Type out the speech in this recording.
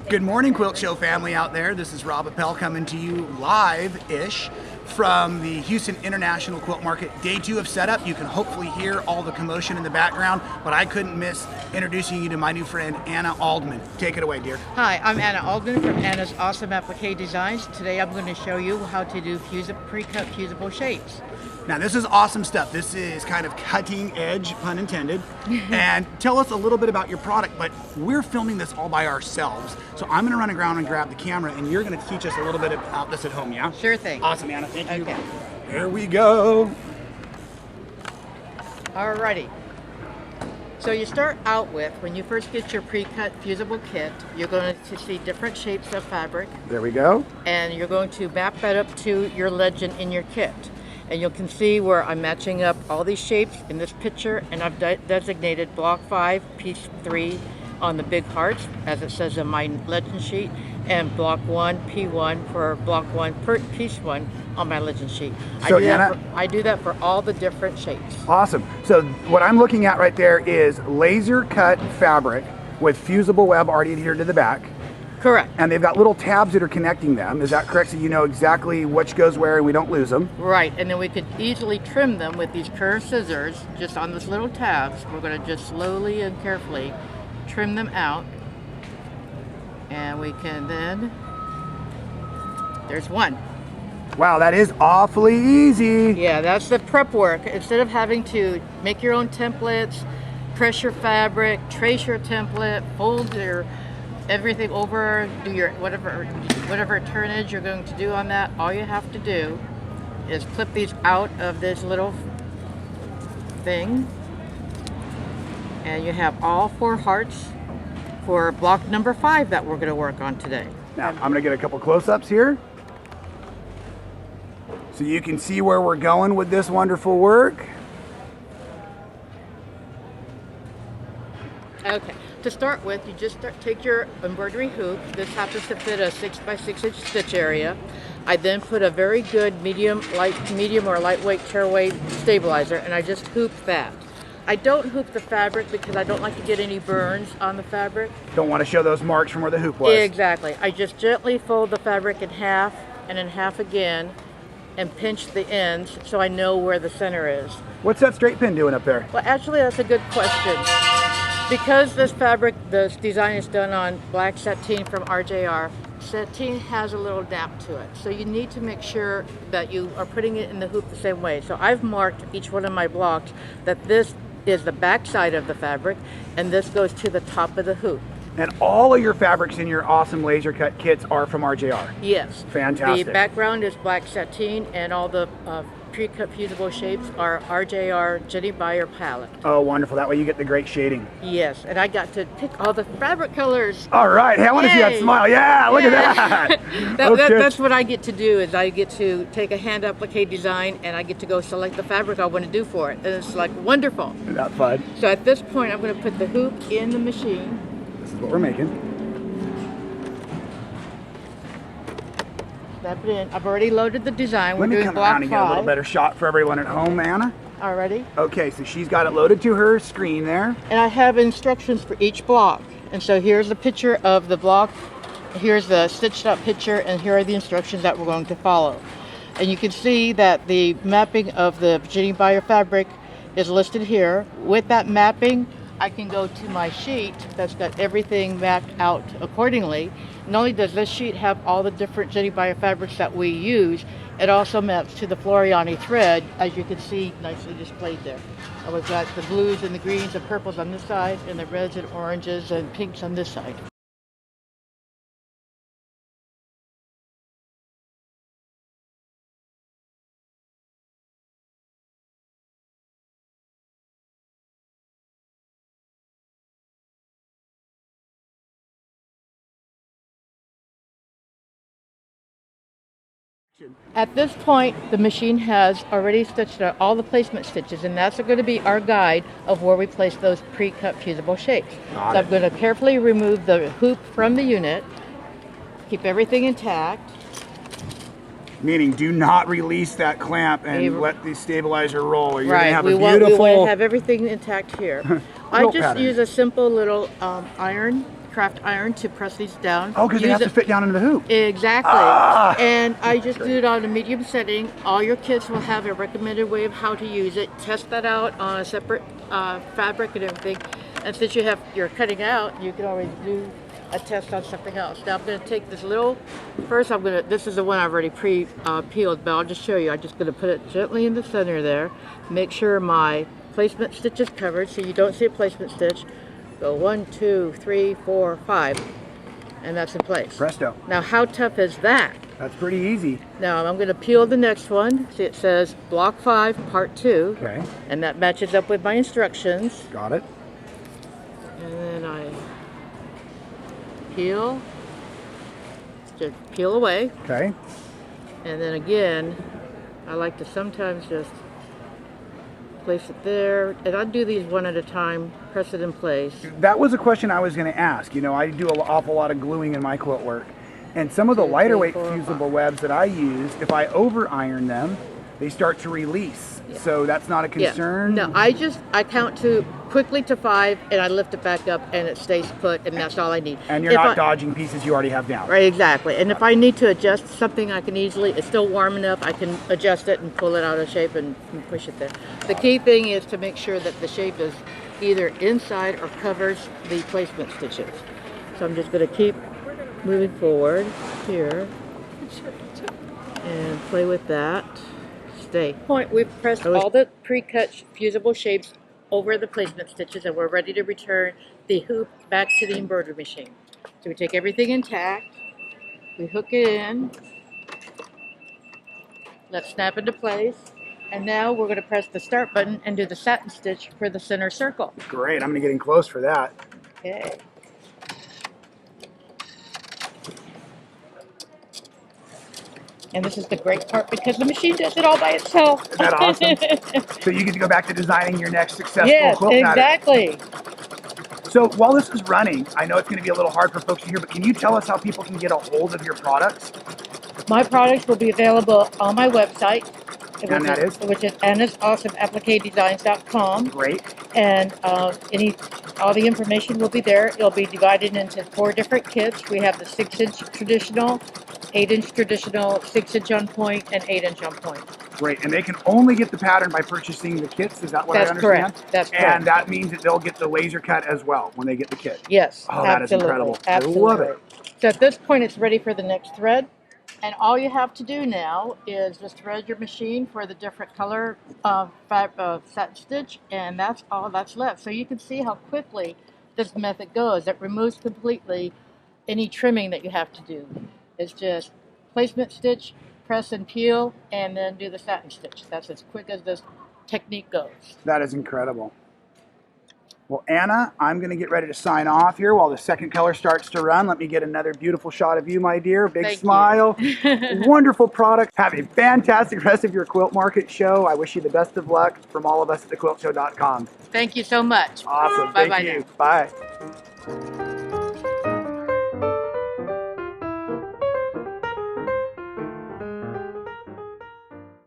Good morning, Quilt Show family out there. This is Rob Appel coming to you live-ish from the Houston International Quilt Market. Day 2 of setup. You can hopefully hear all the commotion in the background, but I couldn't miss introducing you to my new friend, Anna Aldmon. Take it away, dear. Hi, I'm Anna Aldmon from Anna's Awesome Applique Designs. Today I'm going to show you how to do pre-cut fusible shapes. Now this is awesome stuff. This is kind of cutting edge, pun intended. And tell us a little bit about your product, but we're filming this all by ourselves. So I'm gonna run around and grab the camera and you're gonna teach us a little bit about this at home, yeah? Sure thing. Awesome, Anna, thank you. Okay. Here we go. Alrighty. So you start out with, when you first get your pre-cut fusible kit, you're going to see different shapes of fabric. There we go. And you're going to map that up to your legend in your kit. And you can see where I'm matching up all these shapes in this picture, and I've designated block 5, piece 3 on the big hearts, as it says in my legend sheet, and block 1, P1 for block 1, piece 1 on my legend sheet. So I do that for all the different shapes. Awesome. So what I'm looking at right there is laser cut fabric with fusible web already adhered to the back. Correct. And they've got little tabs that are connecting them. Is that correct? So you know exactly which goes where and we don't lose them. Right, and then we could easily trim them with these curved scissors just on those little tabs. We're going to just slowly and carefully trim them out. And we can then, there's one. Wow, that is awfully easy. Yeah, that's the prep work. Instead of having to make your own templates, press your fabric, trace your template, fold your everything over, do your whatever turnage you're going to do on that, all you have to do is clip these out of this little thing, and you have all 4 hearts for block number 5 that we're going to work on today. Now, I'm going to get a couple close-ups here so you can see where we're going with this wonderful work. Okay. To start with, you just take your embroidery hoop. This happens to fit a 6 by 6 inch stitch area. I then put a very good medium or lightweight tearaway stabilizer, and I just hoop that. I don't hoop the fabric because I don't like to get any burns on the fabric. Don't want to show those marks from where the hoop was. Exactly. I just gently fold the fabric in half and in half again and pinch the ends so I know where the center is. What's that straight pin doing up there? Well, actually, that's a good question. Because this fabric, this design is done on black sateen from RJR, sateen has a little damp to it. So you need to make sure that you are putting it in the hoop the same way. So I've marked each one of my blocks that this is the back side of the fabric and this goes to the top of the hoop. And all of your fabrics in your awesome laser cut kits are from RJR? Yes. Fantastic. The background is black sateen and all the pre-cut fusible shapes are RJR Jenny Beyer palette. Oh, wonderful. That way you get the great shading. Yes, and I got to pick all the fabric colors. All right. Hey, I want to see that smile. Yeah, look at that. That's what I get to do, is I get to take a hand applique design and I get to go select the fabric I want to do for it. And it's like wonderful. Isn't that fun? So at this point, I'm going to put the hoop in the machine. This is what we're making. I've already loaded the design. Let me come around and get a little better shot for everyone at home, Anna. Already. Okay, so she's got it loaded to her screen there. And I have instructions for each block. And so here's the picture of the block. Here's the stitched up picture, and here are the instructions that we're going to follow. And you can see that the mapping of the Jenny Beyer fabric is listed here. With that mapping, I can go to my sheet that's got everything mapped out accordingly. Not only does this sheet have all the different Jenny Beyer fabrics that we use, it also maps to the Floriani thread, as you can see nicely displayed there. And we've got the blues and the greens and purples on this side, and the reds and oranges and pinks on this side. At this point, the machine has already stitched out all the placement stitches, and that's going to be our guide of where we place those pre-cut fusible shapes. So I'm going to carefully remove the hoop from the unit, keep everything intact. Meaning, do not release that clamp and let the stabilizer roll, or you're going to have we a beautiful... want to have everything intact here. I just use a simple little iron craft iron to press these down. Oh, because they have to fit down into the hoop. Exactly. Ah! And I just do it on a medium setting. All your kits will have a recommended way of how to use it. Test that out on a separate fabric and everything. And since you're cutting out, you can always do a test on something else. Now I'm going to take this little, this is the one I've already peeled, but I'll just show you. I'm just going to put it gently in the center there. Make sure my placement stitch is covered so you don't see a placement stitch. Go 1, 2, 3, 4, 5, and that's in place. Presto. Now how tough is that? That's pretty easy. Now I'm going to peel the next one. See, it says block 5 part 2. Okay. And that matches up with my instructions. Got it. And then I peel, just peel away. Okay. And then again, I like to sometimes just place it there. And I do these one at a time, press it in place. That was a question I was going to ask. You know, I do an awful lot of gluing in my quilt work. And some of the lighter weight fusible webs that I use, if I over iron them, they start to release. Yeah. So that's not a concern? Yeah. No, I count quickly to 5 and I lift it back up and it stays put, and that's all I need. And you're not dodging pieces you already have down. Right, exactly. And if I need to adjust something, I can easily, it's still warm enough, I can adjust it and pull it out of shape and push it there. The key thing is to make sure that the shape is either inside or covers the placement stitches. So I'm just going to keep moving forward here and play with that. Stay. Point, we've pressed all the pre-cut fusible shapes over the placement stitches and we're ready to return the hoop back to the embroidery machine. So we take everything intact, we hook it in, let's snap into place, and now we're going to press the start button and do the satin stitch for the center circle. Great, I'm going to get in close for that. Okay. And this is the great part because the machine does it all by itself. Isn't that awesome? So you get to go back to designing your next successful quilt pattern. Exactly. So while this is running, I know it's going to be a little hard for folks to hear, but can you tell us how people can get a hold of your products? My products will be available on my website. And that is? Which is Anna'sAwesomeAppliqueDesigns.com. Great. And all the information will be there. It'll be divided into 4 different kits. We have the 6-inch traditional, 8-inch traditional, 6-inch on point, and 8-inch on point. Great. And they can only get the pattern by purchasing the kits? Is that what I understand? Correct. That's correct. And that means that they'll get the laser cut as well when they get the kit? Yes. Oh, that is incredible. Absolutely. I love it. So at this point, it's ready for the next thread. And all you have to do now is just thread your machine for the different color of satin stitch, and that's all that's left. So you can see how quickly this method goes. It removes completely any trimming that you have to do. It's just placement stitch, press and peel, and then do the satin stitch. That's as quick as this technique goes. That is incredible. Well, Anna, I'm going to get ready to sign off here while the second color starts to run. Let me get another beautiful shot of you, my dear. Big smile. Wonderful product. Have a fantastic rest of your quilt market show. I wish you the best of luck from all of us at thequiltshow.com. Thank you so much. Awesome. Bye-bye. Thank you. Bye.